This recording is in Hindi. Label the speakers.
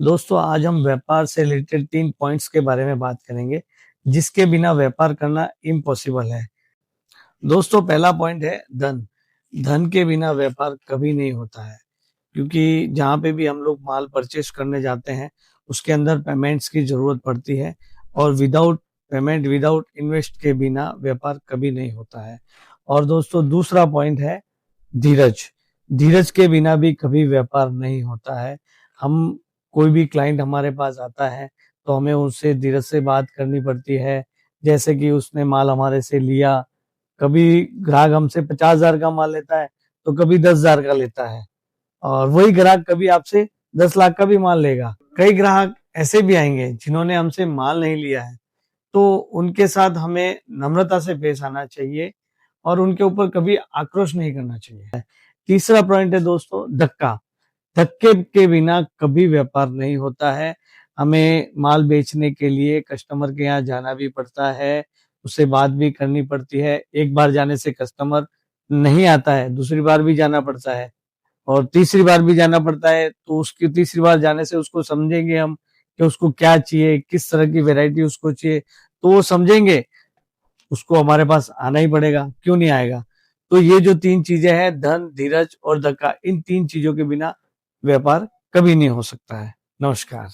Speaker 1: दोस्तों आज हम व्यापार से रिलेटेड 3 पॉइंट्स के बारे में बात करेंगे, जिसके बिना व्यापार करना इम्पॉसिबल है। दोस्तों पहला पॉइंट है धन। धन के बिना व्यापार कभी नहीं होता है, क्योंकि जहाँ पे भी हम लोग माल परचेज़ करने जाते हैं, उसके अंदर पेमेंट्स की ज़रूरत पड़ती है और विदाउट पेमेंट, विदाउट इन्वेस्ट के बिना व्यापार कभी नहीं होता है। और दोस्तों दूसरा पॉइंट है धीरज। धीरज के बिना भी कभी व्यापार नहीं होता है। हम कोई भी क्लाइंट हमारे पास आता है, तो हमें उससे धीरज से बात करनी पड़ती है। जैसे कि उसने माल हमारे से लिया, कभी ग्राहक हमसे 50,000 का माल लेता है, तो कभी 10,000 का लेता है और वही ग्राहक कभी आपसे 10 लाख का भी माल लेगा। कई ग्राहक ऐसे भी आएँगे जिन्होंने हमसे माल नहीं लिया है, तो उनके साथ हमें नम्रता से पेश आना चाहिए और उनके ऊपर कभी आक्रोश नहीं करना चाहिए। तीसरा पॉइंट है दोस्तों धक्का। धक्के के बिना कभी व्यापार नहीं होता है। हमें माल बेचने के लिए कस्टमर के यहाँ जाना भी पड़ता है, उससे बात भी करनी पड़ती है। एक बार जाने से कस्टमर नहीं आता है, दूसरी बार भी जाना पड़ता है और तीसरी बार भी जाना पड़ता है, तो उसकी तीसरी बार जाने से उसको समझेंगे हम कि उसको क्या चाहिए, किस तरह की वैरायटी उसको चाहिए, तो वो समझेंगे, उसको हमारे पास आना ही पड़ेगा, क्यों नहीं आएगा? तो ये जो 3 चीज़ें हैं धन, धीरज और धक्का, इन 3 चीज़ों के बिना व्यापार कभी नहीं हो सकता है। नमस्कार।